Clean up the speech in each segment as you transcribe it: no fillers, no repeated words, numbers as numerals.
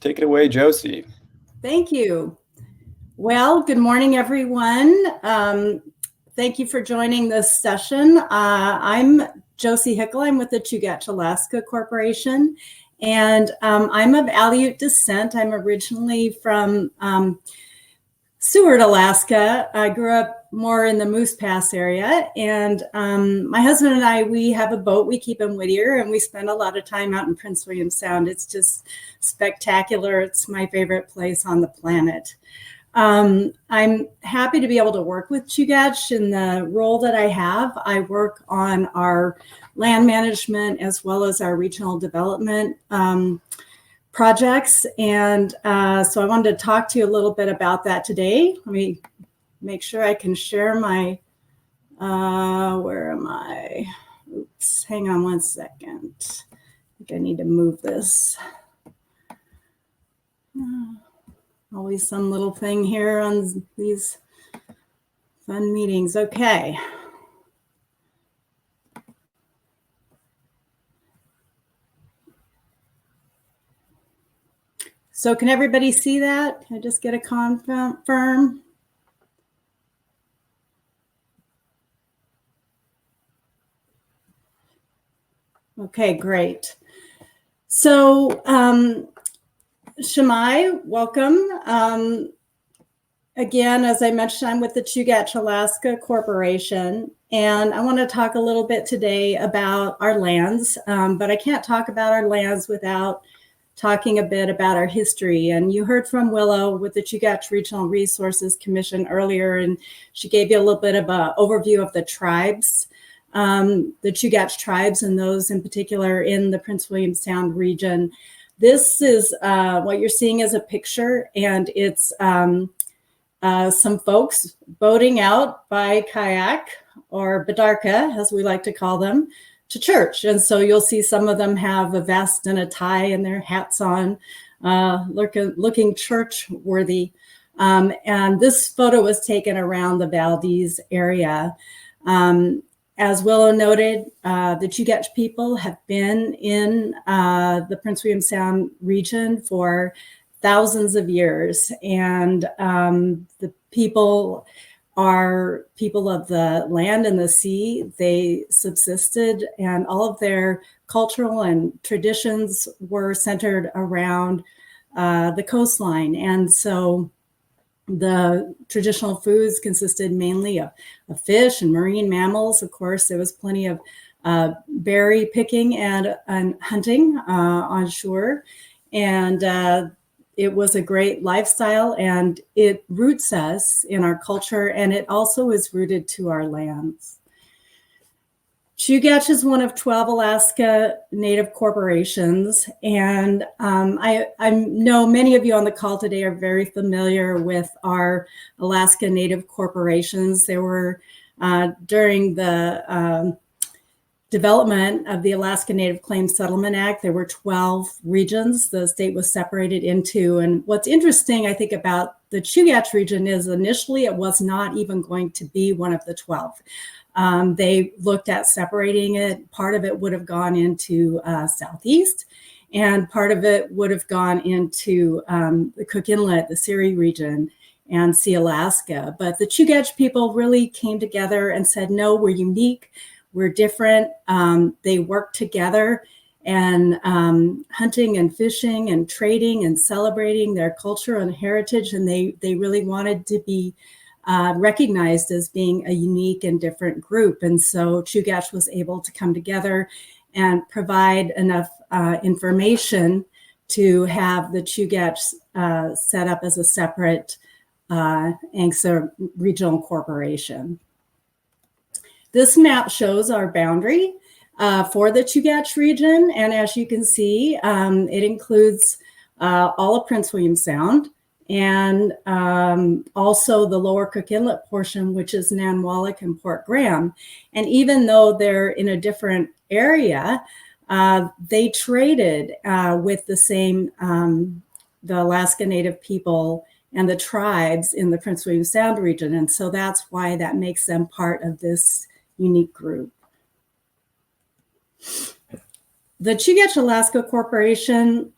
Take it away, Josie. Thank you. Well, good morning, everyone. Thank you for joining this session. I'm Josie Hickel. I'm with the Chugach Alaska Corporation, and I'm of Aleut descent. I'm originally from Seward, Alaska. I grew up more in the Moose Pass area, and my husband and I, we have a boat we keep in Whittier, and we spend a lot of time out in Prince William Sound. It's just spectacular. It's my favorite place on the planet. I'm happy to be able to work with Chugach in the role that I have. I work on our land management as well as our regional development projects. And so I wanted to talk to you a little bit about that today. Let me make sure I can share my, where am I? Oops, hang on one second. I think I need to move this. Always some little thing here on these fun meetings. Okay. So can everybody see that? Can I just get a confirm? Okay, great. So Shamai, welcome. Again, as I mentioned, I'm with the Chugach Alaska Corporation, and I want to talk a little bit today about our lands, but I can't talk about our lands without talking a bit about our history. And you heard from Willow with the Chugach Regional Resources Commission earlier, and she gave you a little bit of an overview of the tribes, the Chugach tribes, and those in particular in the Prince William Sound region. This is what you're seeing as a picture, and it's some folks boating out by kayak, or badarka, as we like to call them, to church. And so you'll see some of them have a vest and a tie and their hats on, looking church-worthy. And this photo was taken around the Valdez area. As Willow noted, the Chugach people have been in the Prince William Sound region for thousands of years. And the people are people of the land and the sea. They subsisted, and all of their cultural and traditions were centered around the coastline. And so the traditional foods consisted mainly of fish and marine mammals. Of course, there was plenty of berry picking and hunting on shore. And it was a great lifestyle, and it roots us in our culture, and it also is rooted to our lands. Chugach is one of 12 Alaska Native corporations, and I know many of you on the call today are very familiar with our Alaska Native corporations. There were, during the development of the Alaska Native Claims Settlement Act, there were 12 regions the state was separated into. And what's interesting, I think, about the Chugach region is initially it was not even going to be one of the 12. They looked at separating it. Part of it would have gone into Southeast, and part of it would have gone into the Cook Inlet, the Seri region, and Sea Alaska. But the Chugach people really came together and said, no, we're unique. We're different. They worked together, and hunting and fishing and trading and celebrating their culture and heritage. And they really wanted to be recognized as being a unique and different group. And so Chugach was able to come together and provide enough information to have the Chugach set up as a separate ANCSA regional corporation. This map shows our boundary for the Chugach region. And as you can see, it includes all of Prince William Sound, and also the lower Cook Inlet portion, which is Nanwalek and Port Graham. And even though they're in a different area, they traded with the same, the Alaska Native people and the tribes in the Prince William Sound region. And so that's why that makes them part of this unique group. The Chugach Alaska Corporation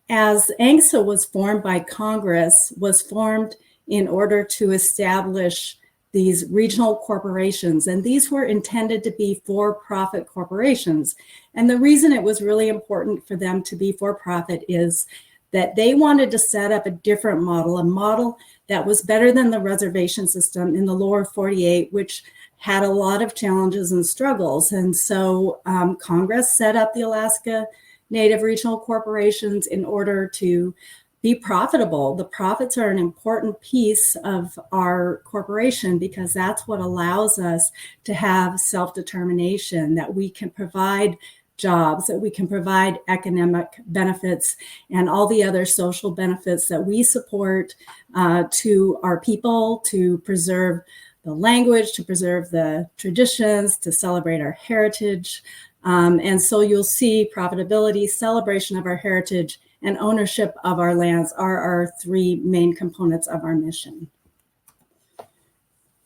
as ANGSA was formed by Congress, was formed in order to establish these regional corporations, and these were intended to be for-profit corporations. And the reason it was really important for them to be for-profit is that they wanted to set up a different model, a model that was better than the reservation system in the lower 48, which had a lot of challenges and struggles. And so Congress set up the Alaska Native Regional Corporations in order to be profitable. The profits are an important piece of our corporation because that's what allows us to have self-determination, that we can provide jobs, that we can provide economic benefits and all the other social benefits that we support to our people, to preserve the language, to preserve the traditions, to celebrate our heritage. And so you'll see profitability, celebration of our heritage, and ownership of our lands are our three main components of our mission.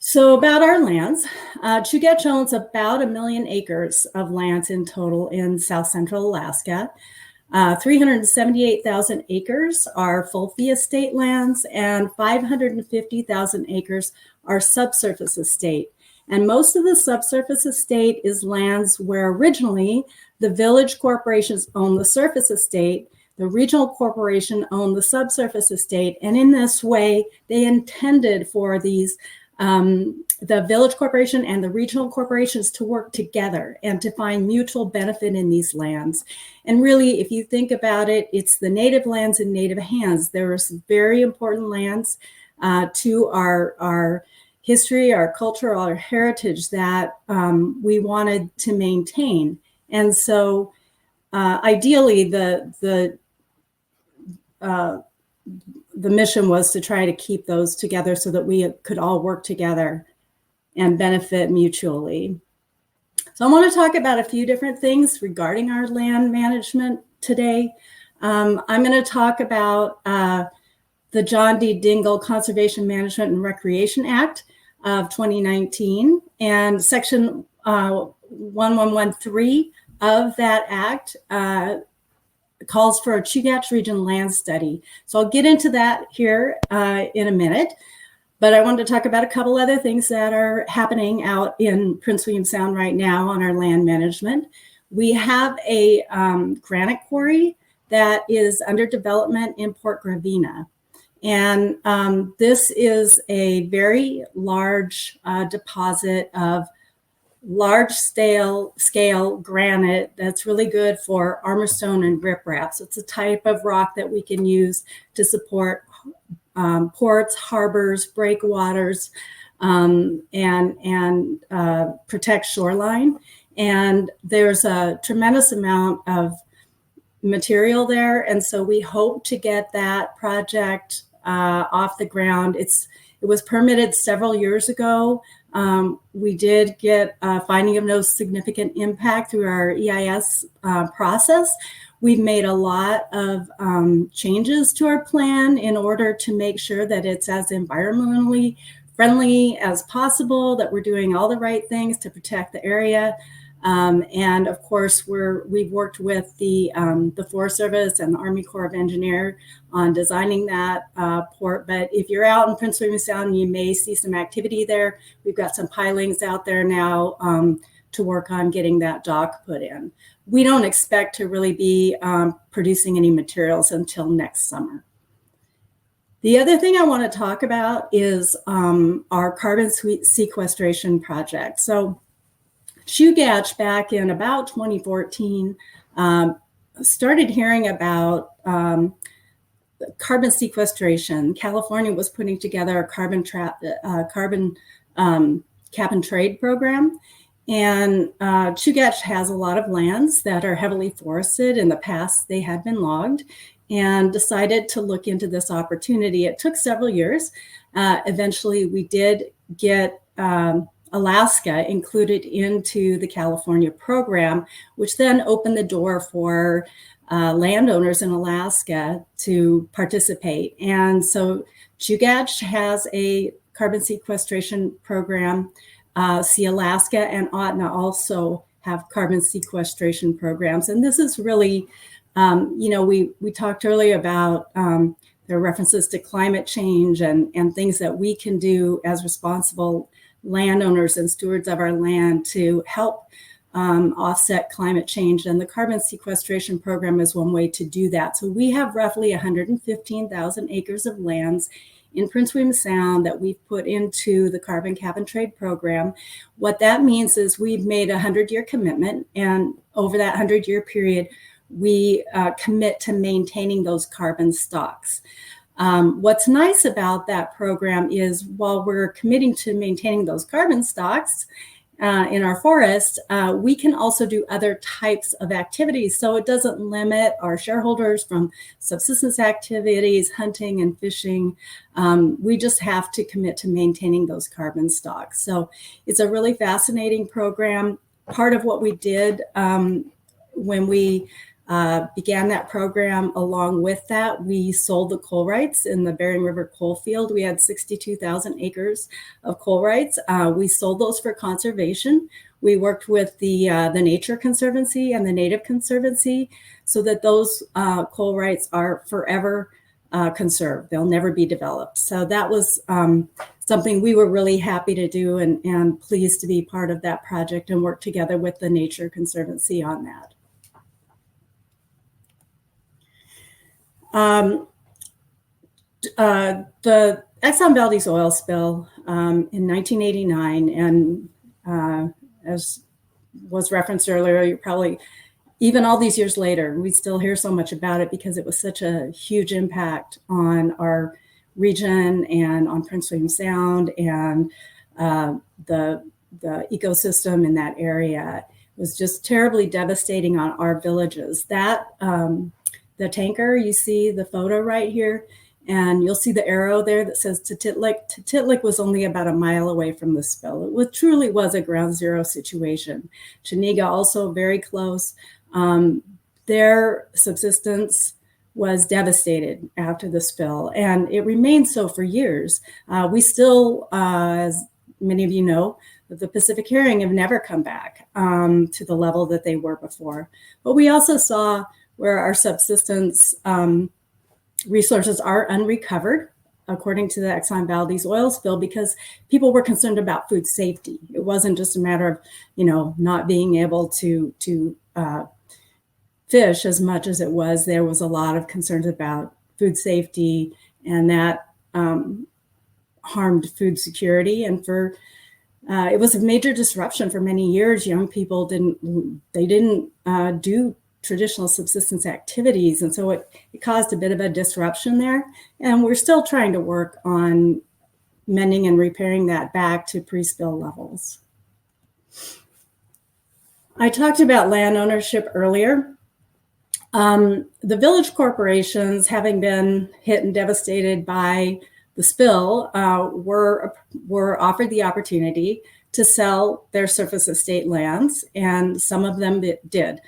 So about our lands, Chugach owns about 1 million acres of lands in total in South Central Alaska. 378,000 acres are full fee estate lands, and 550,000 acres are subsurface estate. And most of the subsurface estate is lands where originally the village corporations own the surface estate, the regional corporation owned the subsurface estate, and in this way, they intended for these the village corporation and the regional corporations to work together and to find mutual benefit in these lands. And really, if you think about it, it's the native lands in native hands. There are some very important lands to our history, our culture, our heritage that we wanted to maintain. And so ideally, the mission was to try to keep those together so that we could all work together and benefit mutually. So I want to talk about a few different things regarding our land management today. I'm going to talk about the John D. Dingell Conservation Management and Recreation Act of 2019, and Section 1113 of that act calls for a Chugach Region land study. So I'll get into that here in a minute, but I wanted to talk about a couple other things that are happening out in Prince William Sound right now on our land management. We have a granite quarry that is under development in Port Gravina. And this is a very large deposit of large scale granite that's really good for armorstone and riprap. So it's a type of rock that we can use to support ports, harbors, breakwaters, and protect shoreline. And there's a tremendous amount of material there. And so we hope to get that project off the ground. It was permitted several years ago. We did get a finding of no significant impact through our EIS process. We've made a lot of changes to our plan in order to make sure that it's as environmentally friendly as possible, that we're doing all the right things to protect the area. And of course, we've worked with the Forest Service and the Army Corps of Engineers on designing that port. But if you're out in Prince William Sound, you may see some activity there. We've got some pilings out there now to work on getting that dock put in. We don't expect to really be producing any materials until next summer. The other thing I want to talk about is our carbon sequestration project. So Chugach back in about 2014 started hearing about carbon sequestration. California was putting together a carbon cap and trade program. And Chugach has a lot of lands that are heavily forested. In the past, they had been logged, and decided to look into this opportunity. It took several years. Eventually, we did get Alaska included into the California program, which then opened the door for landowners in Alaska to participate. And so Chugach has a carbon sequestration program. See, Alaska and Otna also have carbon sequestration programs. And this is really We talked earlier about there are references to climate change and things that we can do as responsible landowners and stewards of our land to help offset climate change. And the carbon sequestration program is one way to do that. So we have roughly 115,000 acres of lands in Prince William Sound that we've put into the carbon cap and trade program. What that means is we've made a 100-year commitment, and over that 100-year period, we commit to maintaining those carbon stocks. What's nice about that program is while we're committing to maintaining those carbon stocks in our forest, we can also do other types of activities. So it doesn't limit our shareholders from subsistence activities, hunting and fishing. We just have to commit to maintaining those carbon stocks. So it's a really fascinating program. Part of what we did when we began that program, along with that, we sold the coal rights in the Bering River coal field. We had 62,000 acres of coal rights. We sold those for conservation. We worked with the Nature Conservancy and the Native Conservancy so that those coal rights are forever conserved. They'll never be developed. So that was something we were really happy to do and pleased to be part of that project and work together with the Nature Conservancy on that. The Exxon Valdez oil spill in 1989, and as was referenced earlier, you probably, even all these years later, we still hear so much about it because it was such a huge impact on our region and on Prince William Sound and the ecosystem in that area. It was just terribly devastating on our villages. That the tanker, you see the photo right here, and you'll see the arrow there that says Titlik. Titlik was only about a mile away from the spill. It truly was a ground zero situation. Chaniga also very close. Their subsistence was devastated after the spill, and it remained so for years. We still, as many of you know, the Pacific herring have never come back to the level that they were before. But we also saw where our subsistence resources are unrecovered, according to the Exxon Valdez oil spill, because people were concerned about food safety. It wasn't just a matter of, not being able to fish as much as it was. There was a lot of concerns about food safety, and that harmed food security. And it was a major disruption for many years. Young people didn't do traditional subsistence activities. And so it caused a bit of a disruption there. And we're still trying to work on mending and repairing that back to pre-spill levels. I talked about land ownership earlier. The village corporations, having been hit and devastated by the spill, were offered the opportunity to sell their surface estate lands, and some of them did.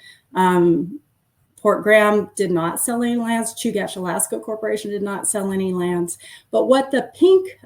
Port Graham did not sell any lands. Chugach Alaska Corporation did not sell any lands. But what the pink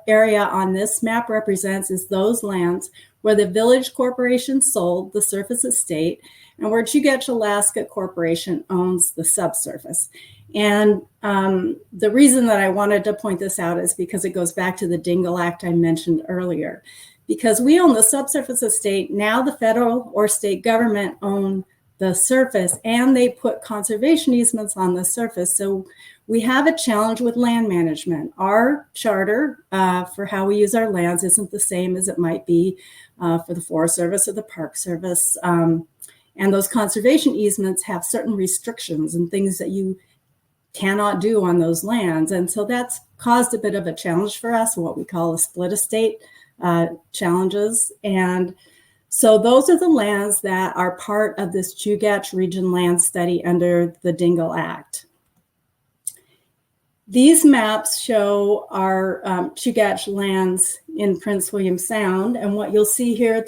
area on this map represents is those lands where the village corporation sold the surface estate and where Chugach Alaska Corporation owns the subsurface. And the reason that I wanted to point this out is because it goes back to the Dingle Act I mentioned earlier. Because we own the subsurface estate, now the federal or state government own the surface, and they put conservation easements on the surface. So we have a challenge with land management. Our charter for how we use our lands isn't the same as it might be for the Forest Service or the Park Service. And those conservation easements have certain restrictions and things that you cannot do on those lands. And so that's caused a bit of a challenge for us, what we call a split estate challenges. And so those are the lands that are part of this Chugach Region Land Study under the Dingle Act. These maps show our Chugach lands in Prince William Sound. And what you'll see here,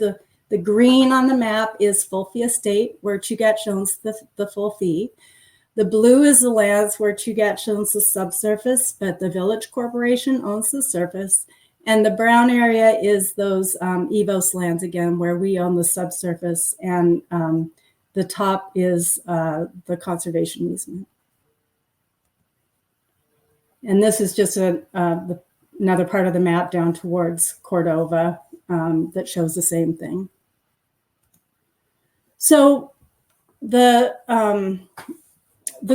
the green on the map is full fee estate, where Chugach owns the full fee. The blue is the lands where Chugach owns the subsurface, but the village corporation owns the surface. And the brown area is those EVOS lands, again, where we own the subsurface and the top is the conservation easement. And this is just another part of the map down towards Cordova that shows the same thing. So the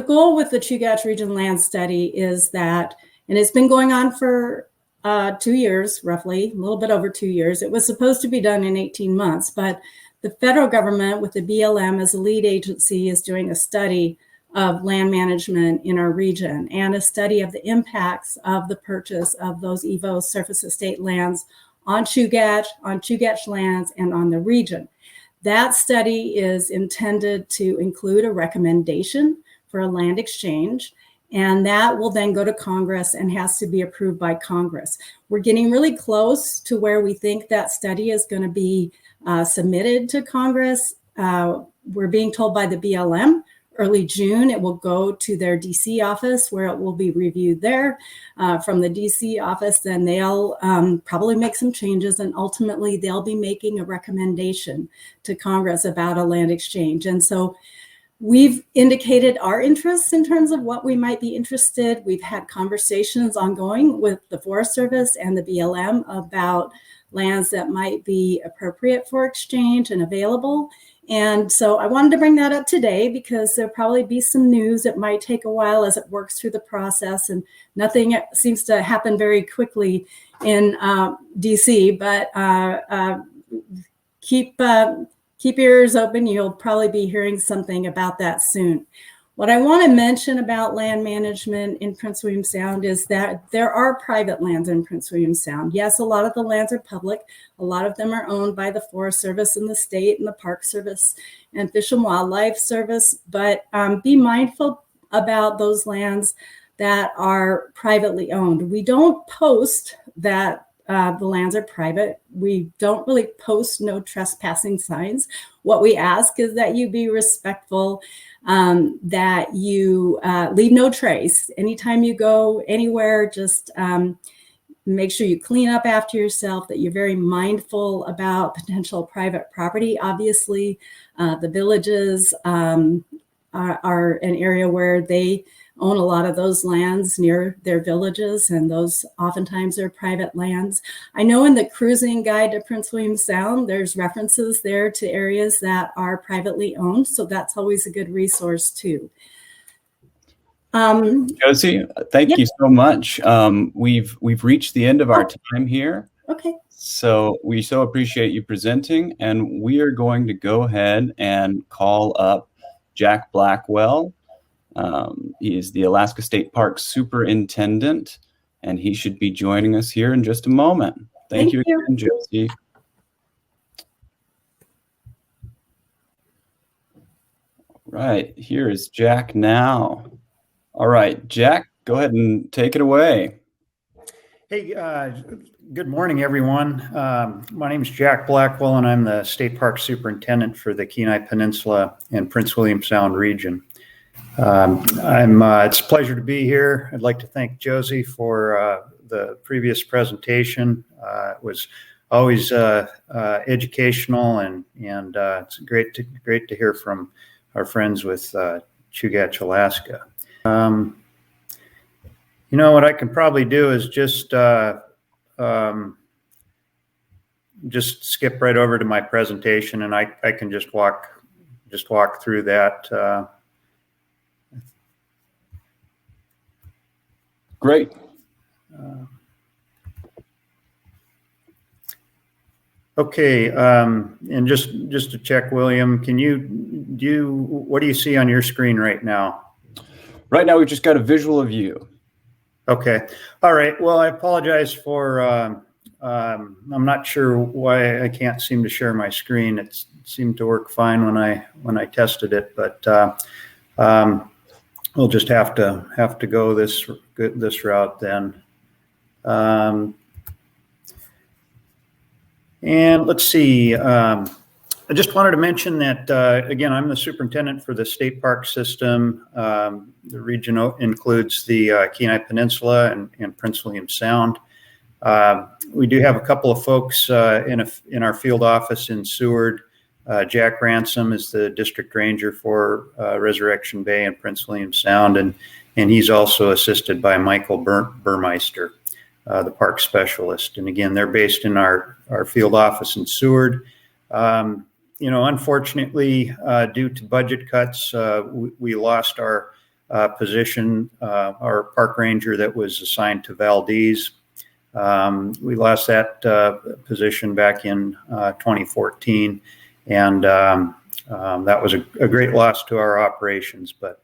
goal with the Chugach Region Land Study is that, and it's been going on for 2 years, roughly, a little bit over 2 years. It was supposed to be done in 18 months, but the federal government with the BLM as a lead agency is doing a study of land management in our region and a study of the impacts of the purchase of those EVO surface estate lands on Chugach lands, and on the region. That study is intended to include a recommendation for a land exchange, and that will then go to Congress and has to be approved by Congress. We're getting really close to where we think that study is going to be submitted to Congress. We're being told by the BLM early June it will go to their DC office where it will be reviewed there. From the DC office, then they'll probably make some changes, and ultimately they'll be making a recommendation to Congress about a land exchange. And so we've indicated our interests in terms of what we might be interested. We've had conversations ongoing with the Forest Service and the BLM about lands that might be appropriate for exchange and available. And so I wanted to bring that up today because there'll probably be some news. It might take a while as it works through the process, and nothing seems to happen very quickly in DC, but keep your ears open. You'll probably be hearing something about that soon. What I want to mention about land management in Prince William Sound is that there are private lands in Prince William Sound. Yes, a lot of the lands are public. A lot of them are owned by the Forest Service and the state and the Park Service and Fish and Wildlife Service, but be mindful about those lands that are privately owned. We don't post that the lands are private. We don't really post no trespassing signs. What we ask is that you be respectful, that you leave no trace. Anytime you go anywhere, just make sure you clean up after yourself, that you're very mindful about potential private property. Obviously, the villages are an area where they own a lot of those lands near their villages, and those oftentimes are private lands. I know in the cruising guide to Prince William Sound, there's references there to areas that are privately owned, so that's always a good resource too. Josie, thank you so much. We've reached the end of our time here. Okay. So we so appreciate you presenting, and we are going to go ahead and call up Jack Blackwell. He is the Alaska State Park Superintendent, and he should be joining us here in just a moment. Thank you again, Josie. Right, here is Jack now. All right, Jack, go ahead and take it away. Hey, good morning, everyone. My name is Jack Blackwell, and I'm the State Park Superintendent for the Kenai Peninsula and Prince William Sound region. It's a pleasure to be here. I'd like to thank Josie for the previous presentation. It was always educational, and it's great to hear from our friends with Chugach, Alaska. You know what I can probably do is just skip right over to my presentation, and I can just walk through that. Great. Okay, and just to check, William, what do you see on your screen right now? Right now, we've just got a visual of you. Okay. All right. Well, I apologize for, I'm not sure why I can't seem to share my screen. It seemed to work fine when I tested it, but we'll just have to go this route then. And let's see. I just wanted to mention that, again, I'm the superintendent for the state park system. The region includes the Kenai Peninsula and Prince William Sound. We do have a couple of folks in our field office in Seward Jack Ransom is the district ranger for Resurrection Bay and Prince William Sound, and he's also assisted by Michael Burmeister, the park specialist. And again, they're based in our field office in Seward. Unfortunately, due to budget cuts, we lost our position, our park ranger that was assigned to Valdez. We lost that position back in 2014, and that was a great loss to our operations, but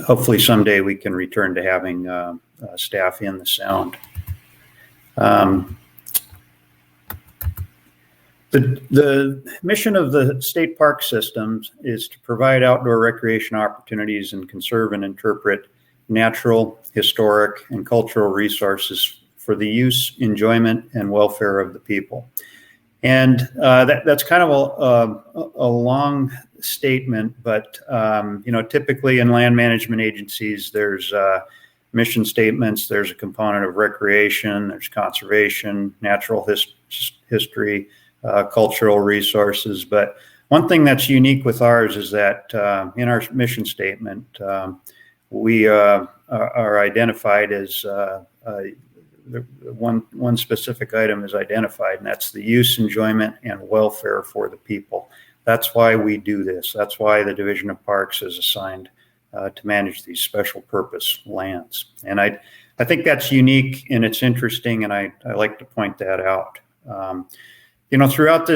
hopefully someday we can return to having staff in the Sound. The mission of the state park systems is to provide outdoor recreation opportunities and conserve and interpret natural, historic, and cultural resources for the use, enjoyment, and welfare of the people. And that's kind of a long statement, but typically in land management agencies, there's mission statements, there's a component of recreation, there's conservation, natural history, cultural resources. But one thing that's unique with ours is that in our mission statement, we are identified as one specific item is identified, and that's the use, enjoyment, and welfare for the people. That's why we do this. That's why the Division of Parks is assigned to manage these special purpose lands. And I think that's unique and it's interesting, and I like to point that out. Throughout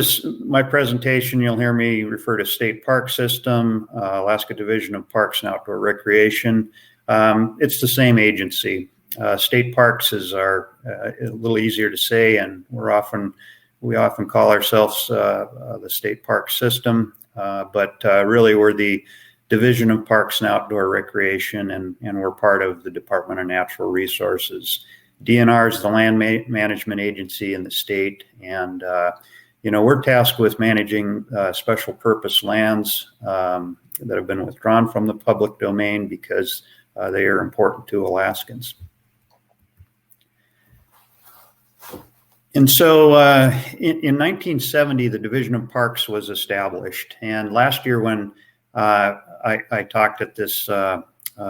my presentation, you'll hear me refer to State Park System, Alaska Division of Parks and Outdoor Recreation. It's the same agency. State Parks is a little easier to say, and we often call ourselves the State Park System, but really we're the Division of Parks and Outdoor Recreation, and we're part of the Department of Natural Resources. DNR is the land management agency in the state, and we're tasked with managing special purpose lands that have been withdrawn from the public domain because they are important to Alaskans. And so in 1970, the Division of Parks was established. And last year when I talked at this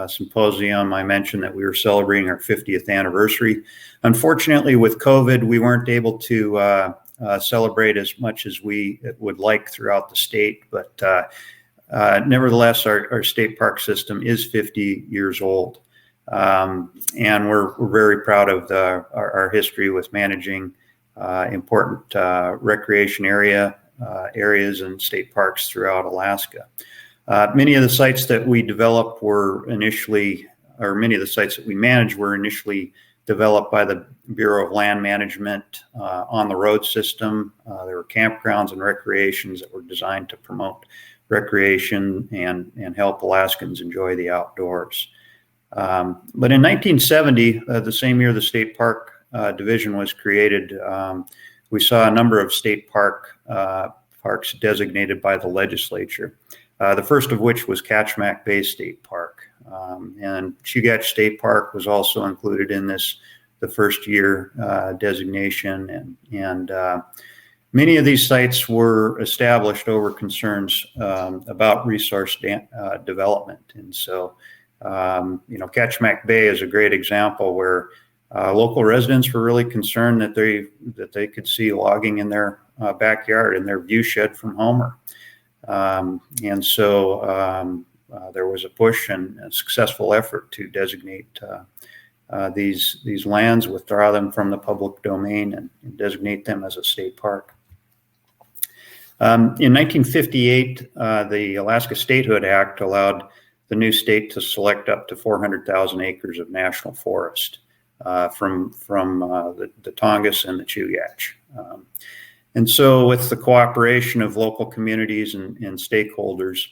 symposium, I mentioned that we were celebrating our 50th anniversary. Unfortunately, with COVID, we weren't able to celebrate as much as we would like throughout the state. But nevertheless, our state park system is 50 years old. And we're very proud of our history with managing important recreation areas and state parks throughout Alaska. Many of the sites that we developed many of the sites that we managed were initially developed by the Bureau of Land Management on the road system. There were campgrounds and recreations that were designed to promote recreation and help Alaskans enjoy the outdoors. But in 1970, the same year the State Park Division was created, we saw a number of state parks designated by the legislature. The first of which was Catchmack Bay State Park. And Chugach State Park was also included in the first year designation. And many of these sites were established over concerns about resource development. And so, Catchmack Bay is a great example where local residents were really concerned that they could see logging in their backyard, in their view shed from Homer. And so there was a push and a successful effort to designate these lands, withdraw them from the public domain, and designate them as a state park. In 1958, the Alaska Statehood Act allowed the new state to select up to 400,000 acres of national forest from the Tongass and the Chugach. And so with the cooperation of local communities and stakeholders,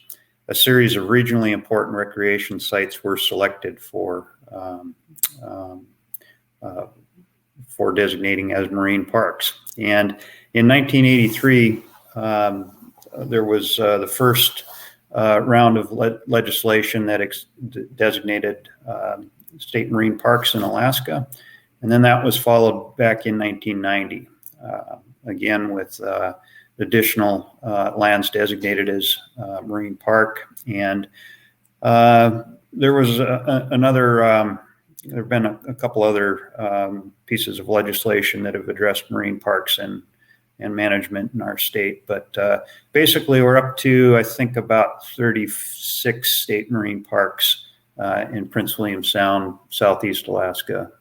a series of regionally important recreation sites were selected for designating as marine parks. And in 1983, there was the first round of legislation that designated state marine parks in Alaska. And then that was followed back in 1990. Again, with additional lands designated as marine park. And there was another, there have been a couple other pieces of legislation that have addressed marine parks and management in our state. But basically, we're up to, I think, about 36 state marine parks in Prince William Sound, Southeast Alaska,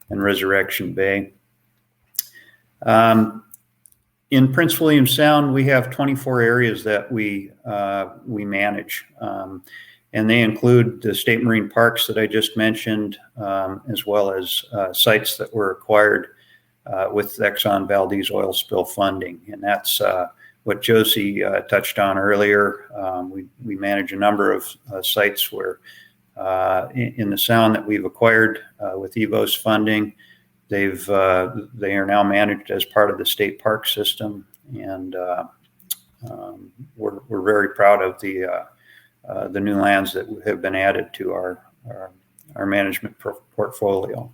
and Resurrection Bay. In Prince William Sound, we have 24 areas that we manage. And they include the state marine parks that I just mentioned, as well as sites that were acquired with Exxon Valdez oil spill funding. And that's what Josie touched on earlier. We manage a number of sites where in the Sound that we've acquired with EVOS funding. They are now managed as part of the state park system. And we're very proud of the new lands that have been added to our management portfolio.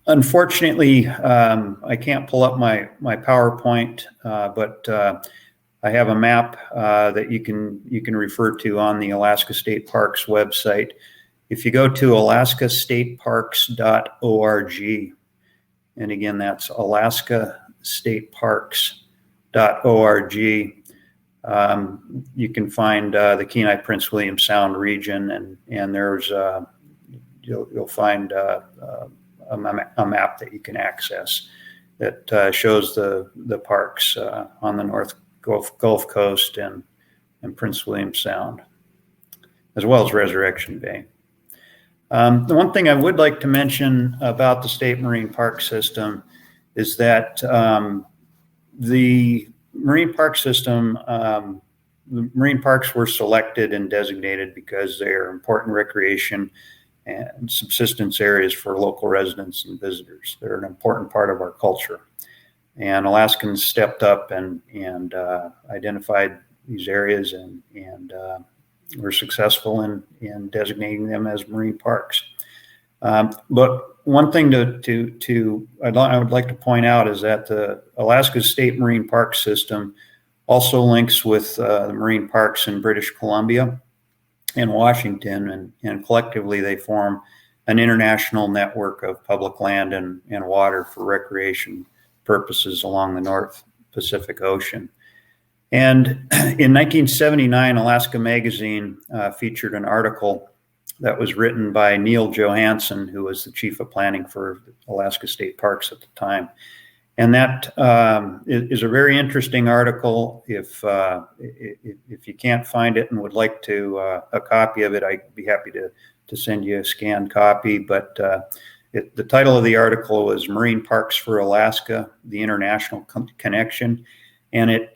Unfortunately, I can't pull up my PowerPoint, but I have a map that you can refer to on the Alaska State Parks website. If you go to alaskastateparks.org, and again, that's alaskastateparks.org, you can find the Kenai Prince William Sound region, and there's you'll find a map that you can access that shows the parks on the North Gulf Coast and Prince William Sound, as well as Resurrection Bay. The one thing I would like to mention about the state marine park system is that the marine park system, the marine parks were selected and designated because they are important recreation and subsistence areas for local residents and visitors. They're an important part of our culture. And Alaskans stepped up and identified these areas and were successful in designating them as marine parks. But one thing I would like to point out is that the Alaska State Marine Park System also links with the marine parks in British Columbia and Washington, and collectively they form an international network of public land and water for recreation purposes along the North Pacific Ocean. And in 1979, Alaska Magazine featured an article that was written by Neil Johansson, who was the chief of planning for Alaska State Parks at the time. And that is a very interesting article. If you can't find it and would like to a copy of it, I'd be happy to send you a scanned copy. But the title of the article was "Marine Parks for Alaska: The International Connection," and it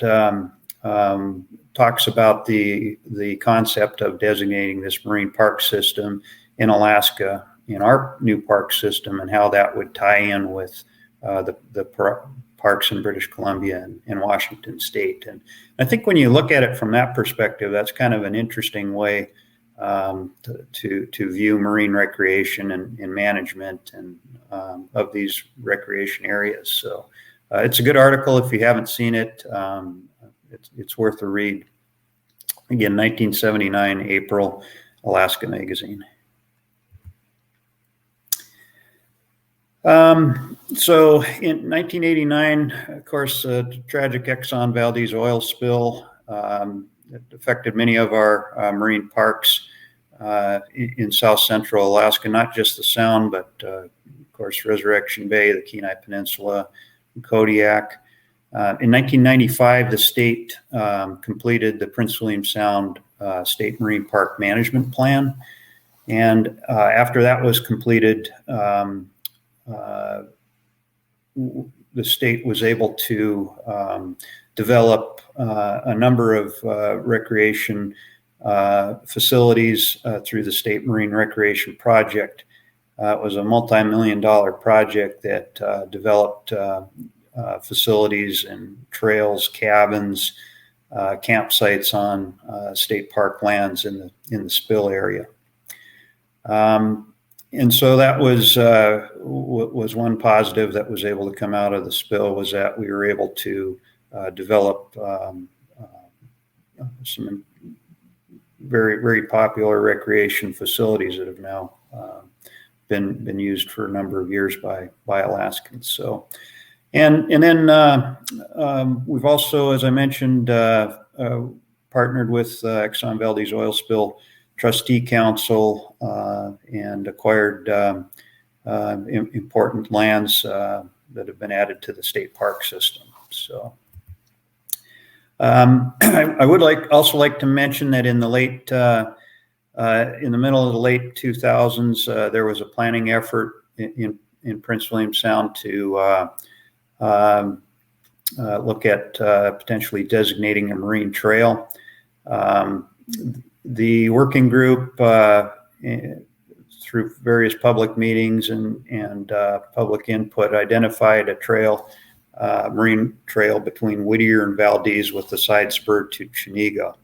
talks about the concept of designating this marine park system in Alaska in our new park system, and how that would tie in with the parks in British Columbia and Washington State. And I think when you look at it from that perspective, that's kind of an interesting way to view marine recreation and management and of these recreation areas. So it's a good article. If you haven't seen it, it's worth a read. Again, 1979, April, Alaska Magazine. So in 1989, of course, the tragic Exxon Valdez oil spill it affected many of our marine parks in south central Alaska, not just the Sound, but of course, Resurrection Bay, the Kenai Peninsula, and Kodiak. In 1995, the state completed the Prince William Sound State Marine Park Management Plan. And after that was completed, the state was able to develop a number of recreation facilities through the State Marine Recreation Project. It was a multi-million-dollar project that developed facilities and trails, cabins, campsites on state park lands in the spill area. And so that was one positive that was able to come out of the spill, was that we were able to develop some very, very popular recreation facilities that have now been used for a number of years by Alaskans. So, and then we've also, as I mentioned, partnered with Exxon Valdez Oil Spill Trustee Council and acquired important lands that have been added to the state park system. So I would also like to mention that in the middle of the late 2000s, there was a planning effort in Prince William Sound to look at potentially designating a marine trail. The working group, through various public meetings and public input, identified a marine trail between Whittier and Valdez with the side spur to Chuniga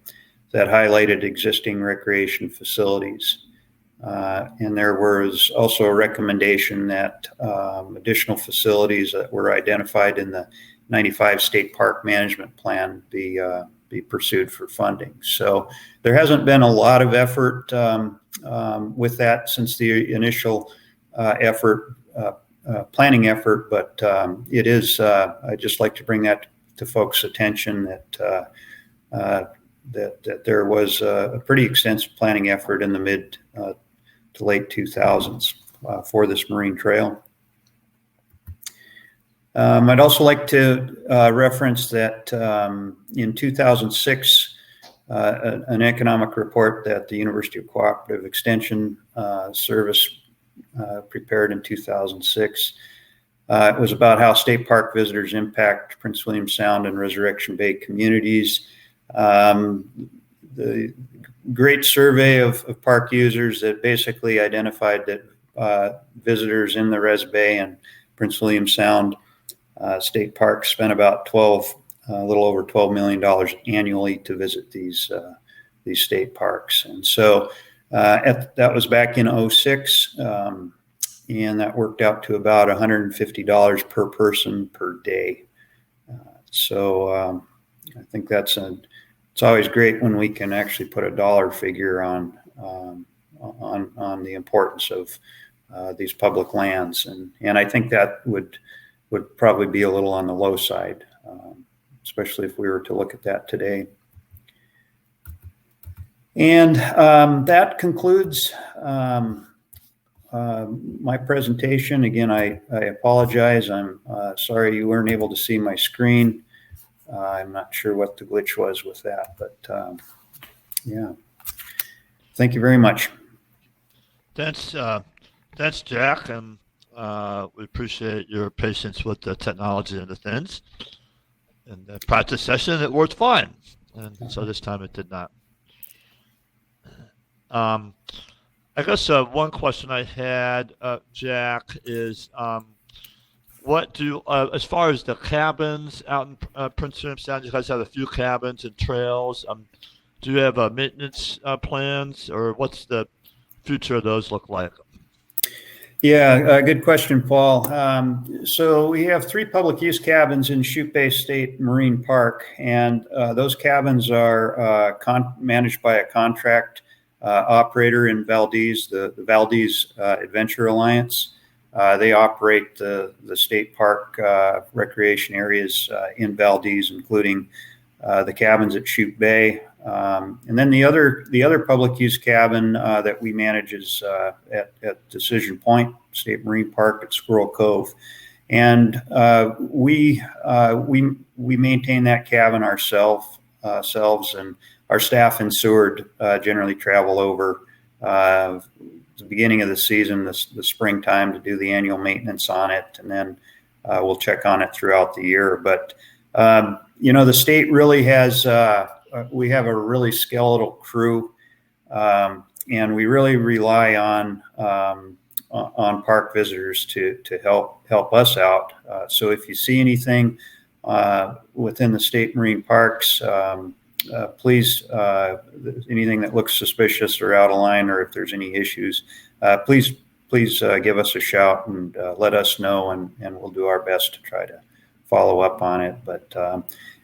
that highlighted existing recreation facilities. And there was also a recommendation that additional facilities that were identified in the 95 State Park Management Plan be pursued for funding. So there hasn't been a lot of effort with that since the initial planning effort, but it is, I'd just like to bring that to folks' attention that there was a pretty extensive planning effort in the mid to late 2000s for this marine trail. I'd also like to reference that in 2006, an economic report that the University of Cooperative Extension Service prepared in 2006. It was about how state park visitors impact Prince William Sound and Resurrection Bay communities. The great survey of park users that basically identified that visitors in the Res Bay and Prince William Sound State Park spent about a little over $12 million annually to visit these state parks. And so that was back in 2006, and that worked out to about $150 per person per day. So I think it's always great when we can actually put a dollar figure on the importance of these public lands, and I think that would probably be a little on the low side, especially if we were to look at that today. And that concludes my presentation. Again, I apologize. I'm sorry you weren't able to see my screen. I'm not sure what the glitch was with that, but yeah. Thank you very much. Thanks, Jack, and we appreciate your patience with the technology and the things. In the practice session, it worked fine, and so this time it did not. I guess one question I had, Jack, is as far as the cabins out in Prince William Sound, you guys have a few cabins and trails. Do you have maintenance plans, or what's the future of those look like? Yeah, good question, Paul. So we have 3 public use cabins in Chute Bay State Marine Park, and those cabins are managed by a contract operator in Valdez, the Valdez Adventure Alliance. They operate the state park recreation areas in Valdez, including the cabins at Chute Bay. And then the other public use cabin that we manage is at Decision Point State Marine Park at Squirrel Cove, and we maintain that cabin ourselves, and our staff in Seward generally travel over the beginning of the season, the springtime, to do the annual maintenance on it, and then we'll check on it throughout the year. But the state really has. We have a really skeletal crew, and we really rely on park visitors to help us out. So if you see anything within the state marine parks, please, anything that looks suspicious or out of line, or if there's any issues, please please give us a shout and let us know, and we'll do our best to try to follow up on it. But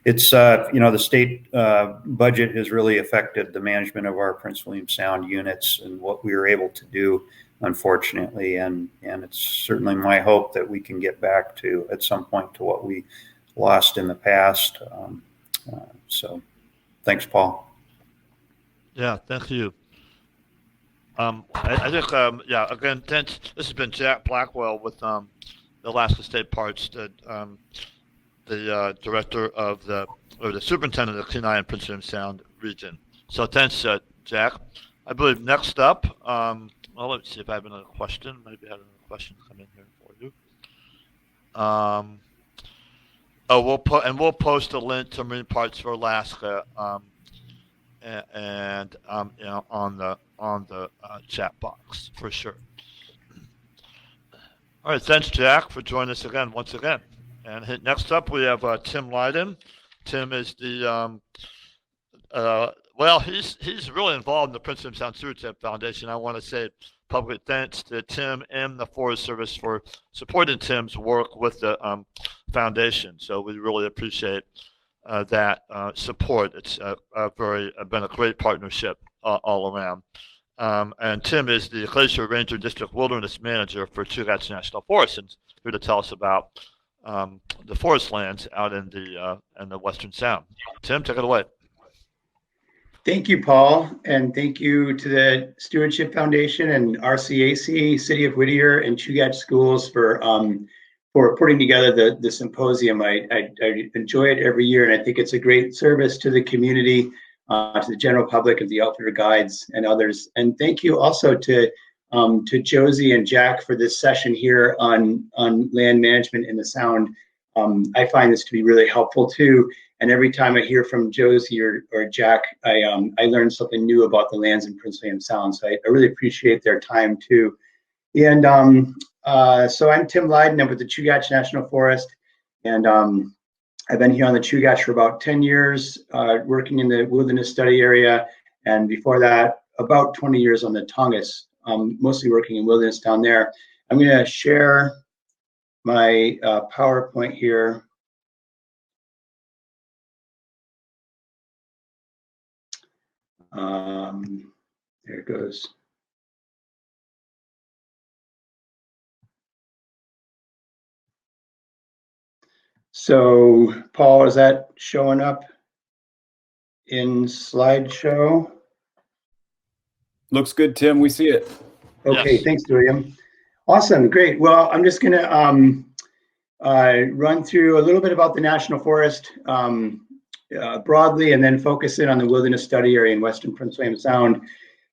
it's, the state budget has really affected the management of our Prince William Sound units and what we were able to do, unfortunately. And it's certainly my hope that we can get back to, at some point, to what we lost in the past. So thanks, Paul. Yeah, thank you. I think, again, this has been Jack Blackwell with the Alaska State Parks, the director of the superintendent of the Kenai and Prince William Sound region. So thanks, Jack. I believe next up, let's see if I have another question. Maybe I have another question come in here for you. We'll post a link to Marine Parks for Alaska, on the chat box for sure. All right, thanks, Jack, for joining us once again. And next up, we have Tim Lyden. Tim is the he's really involved in the Prince William Sound Stewardship Foundation. I want to say public thanks to Tim and the Forest Service for supporting Tim's work with the foundation. So we really appreciate that support. It's been a great partnership all around. And Tim is the Glacier Ranger District Wilderness Manager for Chugach National Forest, and here to tell us about the forest lands out in the Western Sound. Tim, take it away. Thank you, Paul, and thank you to the Stewardship Foundation and RCAC, City of Whittier, and Chugach Schools for putting together the symposium. I enjoy it every year, and I think it's a great service to the community, to the general public, and the outfitter guides and others. And thank you also to Josie and Jack for this session here on land management in the Sound. I find this to be really helpful too. And every time I hear from Josie or Jack, I learn something new about the lands in Prince William Sound. So I really appreciate their time too. And so I'm Tim Lyden. I'm with the Chugach National Forest, and I've been here on the Chugach for about 10 years, working in the wilderness study area, and before that, about 20 years on the Tongass, mostly working in wilderness down there. I'm going to share my PowerPoint here. There it goes. So, Paul, is that showing up in slideshow? Looks good, Tim. We see it. Okay, Yes. Thanks, William. Awesome, great. Well, I'm just going to run through a little bit about the National Forest broadly, and then focus in on the wilderness study area in Western Prince William Sound.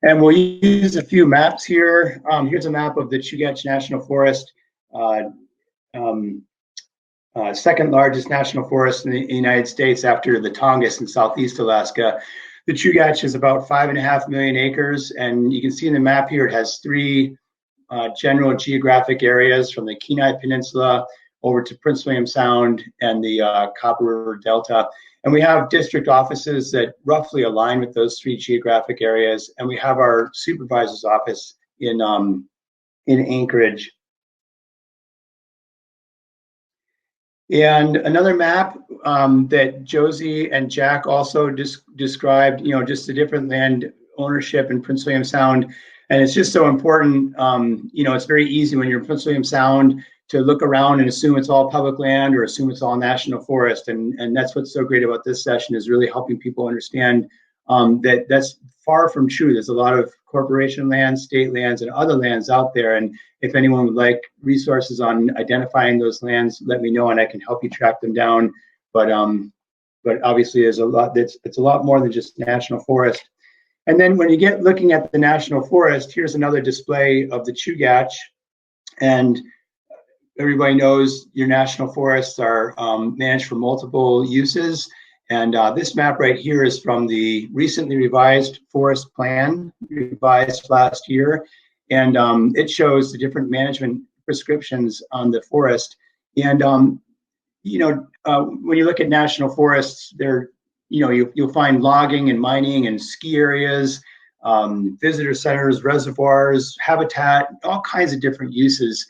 And we'll use a few maps here. Here's a map of the Chugach National Forest, second largest national forest in the United States after the Tongass in Southeast Alaska. The Chugach is about 5.5 million acres, and you can see in the map here it has three general geographic areas, from the Kenai Peninsula over to Prince William Sound and the Copper River Delta. And we have district offices that roughly align with those three geographic areas, and we have our supervisor's office in Anchorage. And another map that Josie and Jack also described, just the different land ownership in Prince William Sound. And it's just so important, it's very easy when you're in Prince William Sound to look around and assume it's all public land or assume it's all national forest. And that's what's so great about this session, is really helping people understand that that's far from true. There's a lot of corporation lands, state lands, and other lands out there. And if anyone would like resources on identifying those lands, let me know and I can help you track them down. But obviously there's a lot, it's a lot more than just national forest. And then when you get looking at the national forest, here's another display of the Chugach. And everybody knows your national forests are managed for multiple uses. And this map right here is from the recently revised forest plan, revised last year. And it shows the different management prescriptions on the forest. And, when you look at national forests, you'll find logging and mining and ski areas. visitor centers, reservoirs, habitat, all kinds of different uses.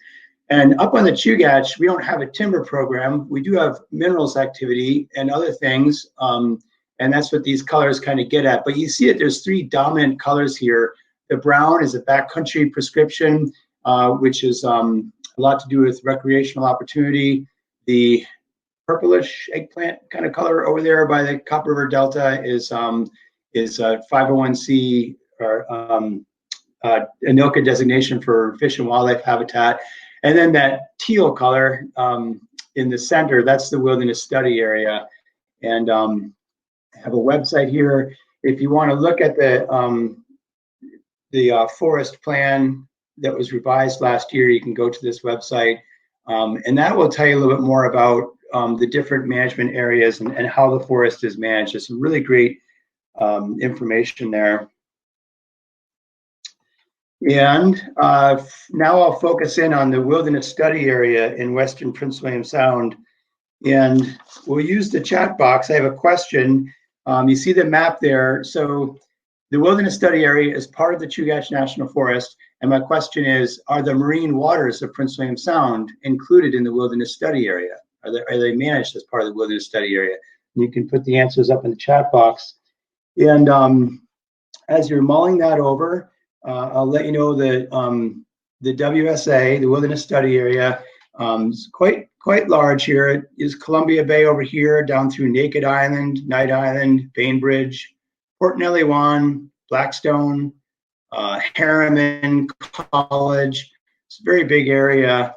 And up on the Chugach, we don't have a timber program. We do have minerals activity and other things. And that's what these colors kind of get at. But you see that there's three dominant colors here. The brown is a backcountry prescription, which is a lot to do with recreational opportunity. The purplish eggplant kind of color over there by the Copper River Delta is a 501c or ANILCA designation for fish and wildlife habitat. And then that teal color in the center, that's the wilderness study area. And I have a website here. If you want to look at the forest plan that was revised last year, you can go to this website. And that will tell you a little bit more about the different management areas and how the forest is managed. There's some really great information there. And now I'll focus in on the wilderness study area in Western Prince William Sound. And we'll use the chat box. I have a question. You see the map there. So the wilderness study area is part of the Chugach National Forest. And my question is, are the marine waters of Prince William Sound included in the wilderness study area? Are they managed as part of the wilderness study area? And you can put the answers up in the chat box. And as you're mulling that over, I'll let you know that the WSA, the Wilderness Study Area, is quite large here. It is Columbia Bay over here, down through Naked Island, Knight Island, Bainbridge, Port Nellie, Blackstone, Harriman, College. It's a very big area.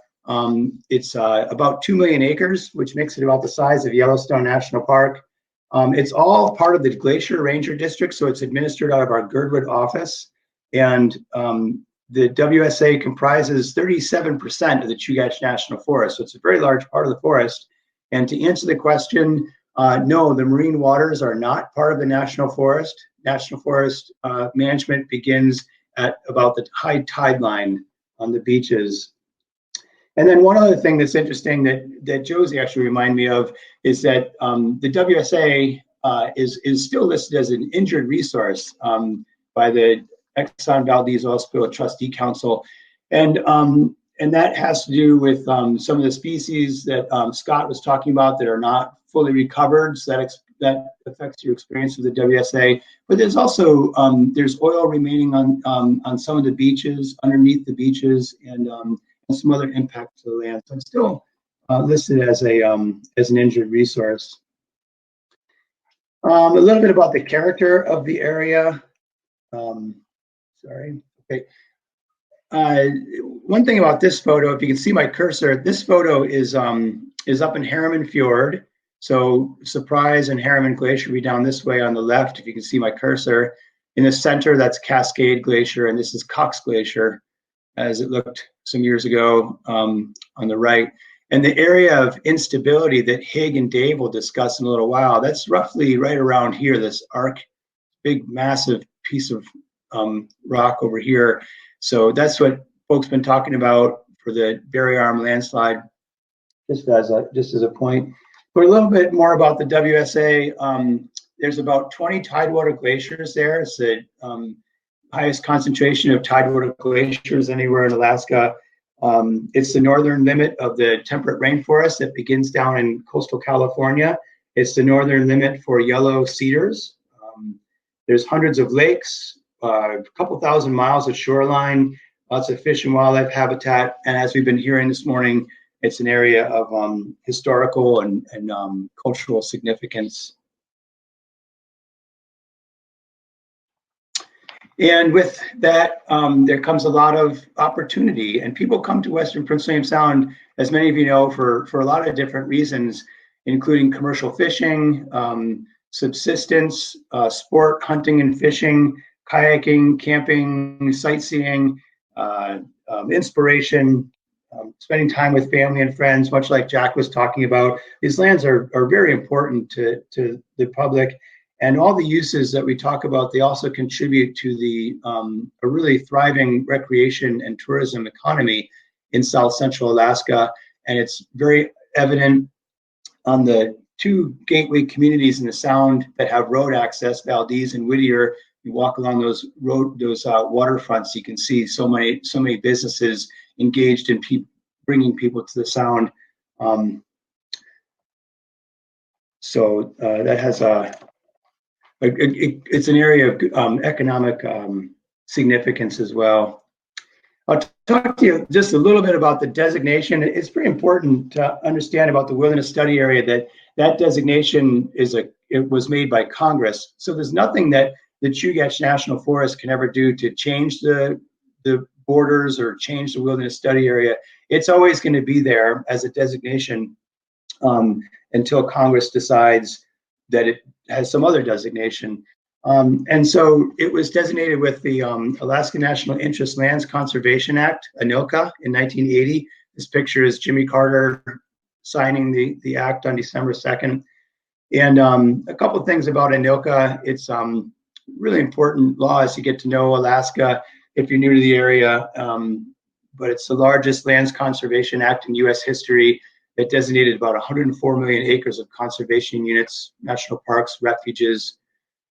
It's about 2 million acres, which makes it about the size of Yellowstone National Park. It's all part of the Glacier Ranger District, so it's administered out of our Girdwood office. And the WSA comprises 37% of the Chugach National Forest, so it's a very large part of the forest. And to answer the question, no, the marine waters are not part of the National Forest. National Forest management begins at about the high tide line on the beaches. And then one other thing that's interesting that Josie actually reminded me of is that the WSA is still listed as an injured resource by the Exxon Valdez Oil Spill Trustee Council. And that has to do with some of the species that Scott was talking about that are not fully recovered. So that affects your experience with the WSA. But there's also, there's oil remaining on some of the beaches, underneath the beaches, and some other impacts to the land. So it's still listed as an injured resource. A little bit about the character of the area. Sorry. Okay. One thing about this photo, if you can see my cursor, this photo is up in Harriman Fjord. So Surprise and Harriman Glacier will be down this way on the left, if you can see my cursor. In the center, that's Cascade Glacier, and this is Cox Glacier, as it looked some years ago on the right. And the area of instability that Hig and Dave will discuss in a little while, that's roughly right around here, this arc, big, massive piece of rock over here. So that's what folks been talking about for the Barrier Arm landslide, just as a point. But a little bit more about the WSA. There's about 20 tidewater glaciers there. It's the highest concentration of tidewater glaciers anywhere in Alaska. It's the northern limit of the temperate rainforest that begins down in coastal California. It's the northern limit for yellow cedars. There's hundreds of lakes, a couple thousand miles of shoreline, lots of fish and wildlife habitat. And as we've been hearing this morning, it's an area of historical and cultural significance. And with that, there comes a lot of opportunity, and people come to Western Prince William Sound, as many of you know, for a lot of different reasons, including commercial fishing, subsistence, sport, hunting and fishing, kayaking, camping, sightseeing, inspiration, spending time with family and friends, much like Jack was talking about. These lands are very important to the public. And all the uses that we talk about, they also contribute to the a really thriving recreation and tourism economy in South Central Alaska. And it's very evident on the two gateway communities in the Sound that have road access, Valdez and Whittier, you walk along those waterfronts, you can see so many businesses engaged in bringing people to the Sound. So that has it's an area of economic significance as well. I'll talk to you just a little bit about the designation. It's pretty important to understand about the wilderness study area that designation it was made by Congress. So there's nothing that the Chugach National Forest can ever do to change the borders or change the wilderness study area. It's always going to be there as a designation until Congress decides that it has some other designation. And so it was designated with the Alaska National Interest Lands Conservation Act, ANILCA, in 1980. This picture is Jimmy Carter signing the act on December 2nd. And a couple of things about ANILCA. It's really important law as you get to know Alaska if you're new to the area. But it's the largest lands conservation act in U.S. history that designated about 104 million acres of conservation units, national parks, refuges,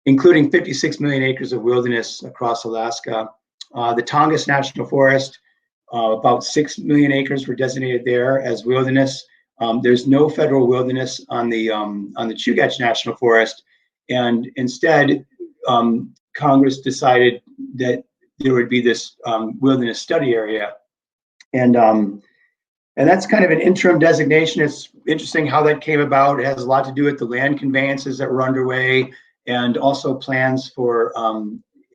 including 56 million acres of wilderness across Alaska. The Tongass National Forest, about 6 million acres were designated there as wilderness. There's no federal wilderness on the Chugach National Forest, and instead, Congress decided that there would be this wilderness study area, and that's kind of an interim designation. It's interesting how that came about. It has a lot to do with the land conveyances that were underway, and also plans for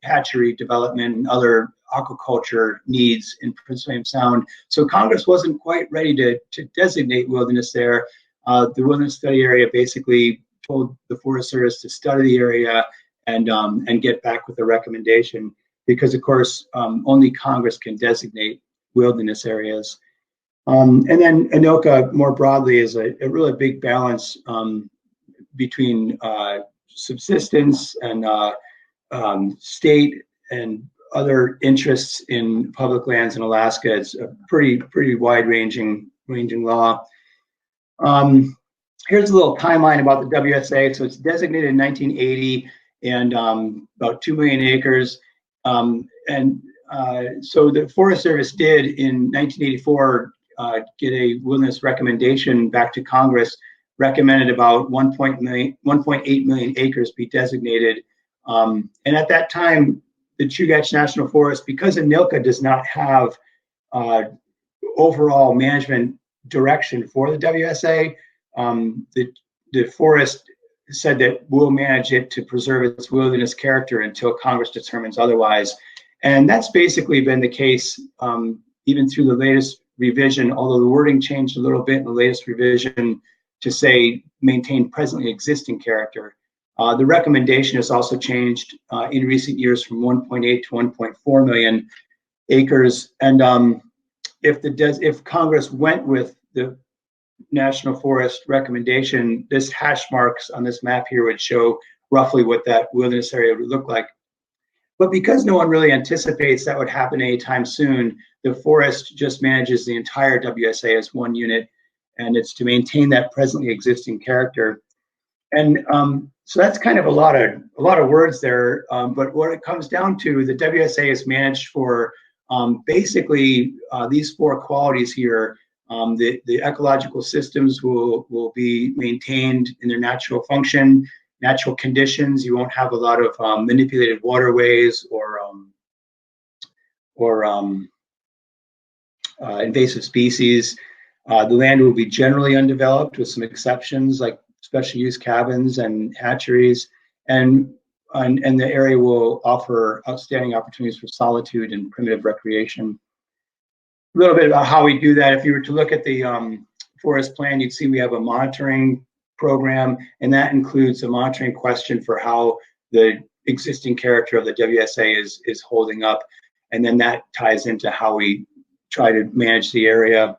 hatchery development and other aquaculture needs in Prince William Sound. So Congress wasn't quite ready to designate wilderness there. The wilderness study area basically told the Forest Service to study the area and get back with a recommendation, because of course only Congress can designate wilderness areas. And then ANILCA more broadly is a really big balance between subsistence and state and other interests in public lands in Alaska. It's a pretty wide-ranging law. Here's a little timeline about the WSA. So it's designated in 1980 and about 2 million acres. So the Forest Service did in 1984 get a wilderness recommendation back to Congress, recommended about 1.8 million acres be designated. And at that time, the Chugach National Forest, because ANILCA does not have overall management direction for the WSA, the forest said that we'll manage it to preserve its wilderness character until Congress determines otherwise. And that's basically been the case even through the latest revision, although the wording changed a little bit in the latest revision to say maintain presently existing character. The recommendation has also changed in recent years from 1.8 to 1.4 million acres. And if Congress went with the National Forest recommendation, this hash marks on this map here would show roughly what that wilderness area would look like. But because no one really anticipates that would happen anytime soon, the forest just manages the entire WSA as one unit, and it's to maintain that presently existing character. And so that's kind of a lot of words there. But what it comes down to, the WSA is managed for basically these four qualities here. The ecological systems will be maintained in their natural function, natural conditions. You won't have a lot of manipulated waterways or invasive species. The land will be generally undeveloped with some exceptions like special use cabins and hatcheries, and the area will offer outstanding opportunities for solitude and primitive recreation. A little bit about how we do that. If you were to look at the forest plan, you'd see we have a monitoring program, and that includes a monitoring question for how the existing character of the WSA is holding up, and then that ties into how we try to manage the area.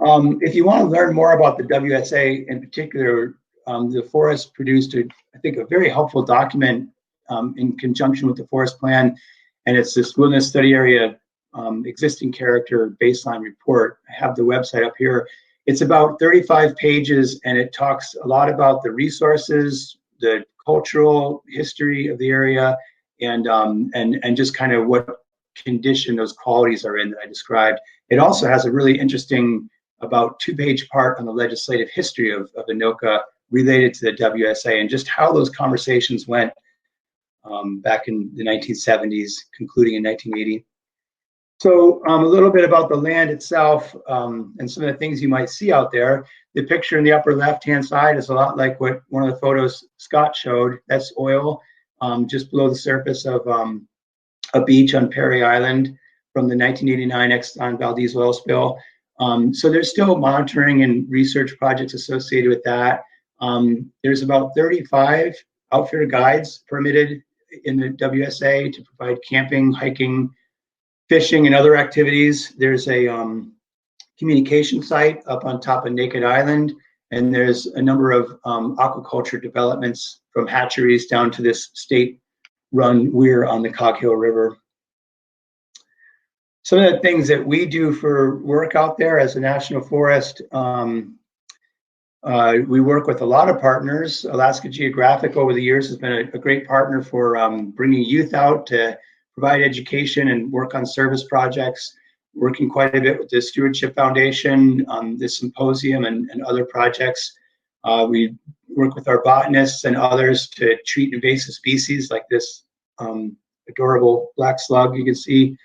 If you want to learn more about the WSA in particular, the forest produced, I think, a very helpful document in conjunction with the forest plan, and it's this wilderness study area existing character baseline report. I have the website up here. It's about 35 pages, and it talks a lot about the resources, the cultural history of the area, and just kind of what condition those qualities are in that I described. It also has a really interesting, about 2-page part on the legislative history of Anoka related to the WSA and just how those conversations went back in the 1970s, concluding in 1980. So a little bit about the land itself and some of the things you might see out there. The picture in the upper left-hand side is a lot like what one of the photos Scott showed. That's oil just below the surface of a beach on Perry Island from the 1989 Exxon Valdez oil spill. So there's still monitoring and research projects associated with that. There's about 35 outfitter guides permitted in the WSA to provide camping, hiking, fishing, and other activities. There's a communication site up on top of Naked Island, and there's a number of aquaculture developments from hatcheries down to this state-run weir on the Cog Hill River. Some of the things that we do for work out there as a national forest, we work with a lot of partners. Alaska Geographic over the years has been a great partner for bringing youth out to provide education and work on service projects, working quite a bit with the Stewardship Foundation on this symposium and other projects. We work with our botanists and others to treat invasive species like this adorable black slug you can see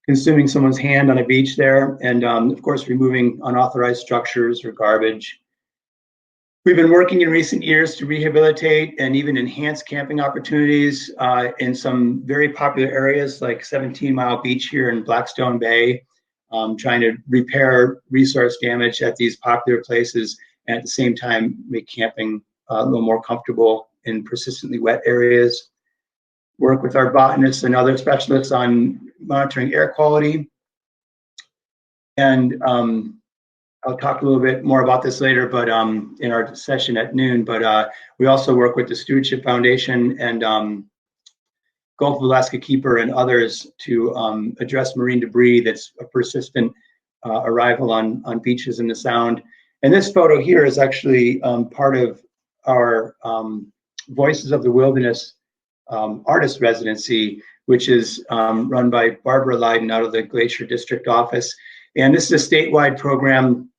consuming someone's hand on a beach there, and of course removing unauthorized structures or garbage. We've been working in recent years to rehabilitate and even enhance camping opportunities in some very popular areas like 17 Mile Beach here in Blackstone Bay, trying to repair resource damage at these popular places and at the same time make camping a little more comfortable in persistently wet areas. Work with our botanists and other specialists on monitoring air quality. And I'll talk a little bit more about this later, but in our session at noon. But we also work with the Stewardship Foundation and Gulf of Alaska Keeper and others to address marine debris that's a persistent arrival on beaches in the Sound. And this photo here is actually part of our Voices of the Wilderness artist residency, which is run by Barbara Lyden out of the Glacier District Office. And this is a statewide program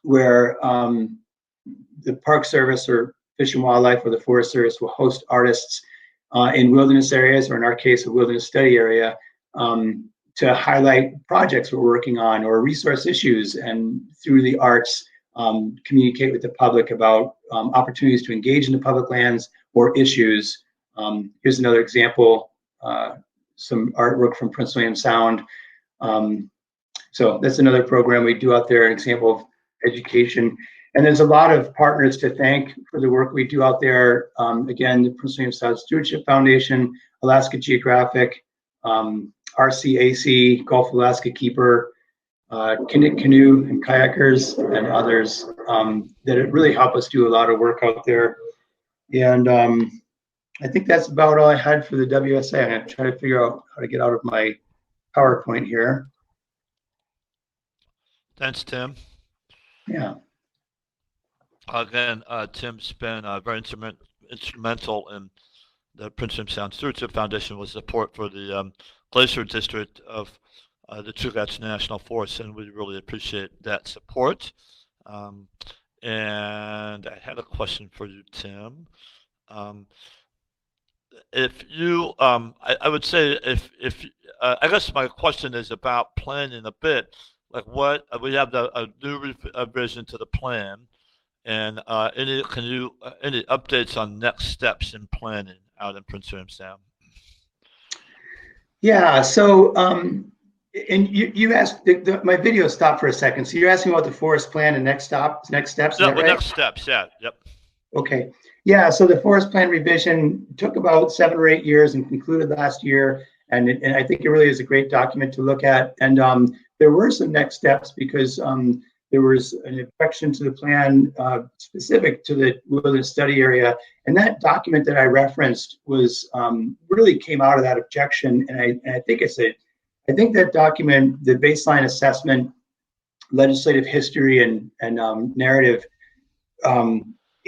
where the Park Service or Fish and Wildlife or the Forest Service will host artists in wilderness areas, or in our case, a wilderness study area, to highlight projects we're working on or resource issues, and through the arts, communicate with the public about opportunities to engage in the public lands or issues. Here's another example, some artwork from Prince William Sound. So that's another program we do out there, an example of education. And there's a lot of partners to thank for the work we do out there. Again, the Prince William Sound Stewardship Foundation, Alaska Geographic, RCAC, Gulf of Alaska Keeper, Kinnick Canoe and Kayakers, and others that really help us do a lot of work out there. And I think that's about all I had for the WSA. I'm going to try to figure out how to get out of my PowerPoint here. Thanks, Tim. Yeah. Again, Tim's been very instrumental in the Prince William Sound Stewardship Foundation with support for the Glacier District of the Chugach National Forest, and we really appreciate that support. And I had a question for you, Tim. If you, I would say if I guess my question is about planning a bit, like what we have a new revision to the plan, and any updates on next steps in planning out in Prince William Sound? Yeah. So and you asked, my video stopped for a second. So you're asking about the forest plan and next steps. Yeah, right? Next steps. Yeah. Yep. Okay. Yeah. So the forest plan revision took about 7 or 8 years and concluded last year. And I think it really is a great document to look at. And there were some next steps because there was an objection to the plan specific to the wilderness study area. And that document that I referenced was really came out of that objection. And I think I think that document, the baseline assessment, legislative history, and narrative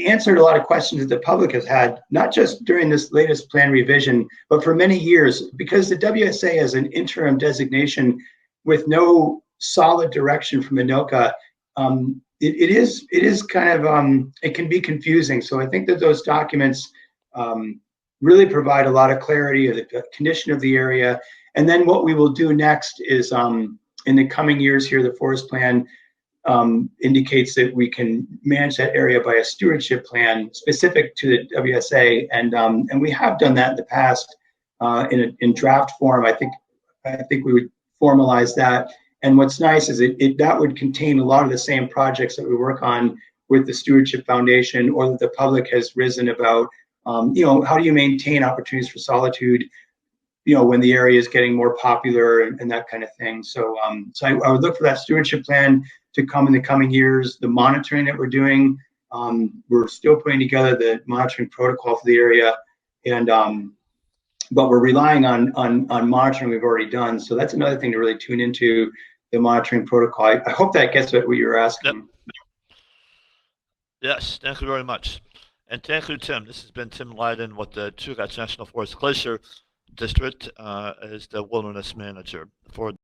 answered a lot of questions that the public has had, not just during this latest plan revision, but for many years, because the WSA has an interim designation with no solid direction from ANILCA. It is kind of, it can be confusing. So I think that those documents really provide a lot of clarity of the condition of the area. And then what we will do next is in the coming years here, the forest plan indicates that we can manage that area by a stewardship plan specific to the WSA, and we have done that in the past in draft form. I think we would formalize that. And what's nice is that would contain a lot of the same projects that we work on with the Stewardship Foundation, or that the public has risen about. How do you maintain opportunities for solitude? When the area is getting more popular and that kind of thing. So I would look for that stewardship plan to come in the coming years. The monitoring that we're doing, we're still putting together the monitoring protocol for the area, and but we're relying on monitoring we've already done. So that's another thing to really tune into, the monitoring protocol. I hope that gets at what you were asking. Yep. Yes, thank you very much. And thank you, Tim. This has been Tim Lyden with the Chugach National Forest Glacier District as the Wilderness Manager for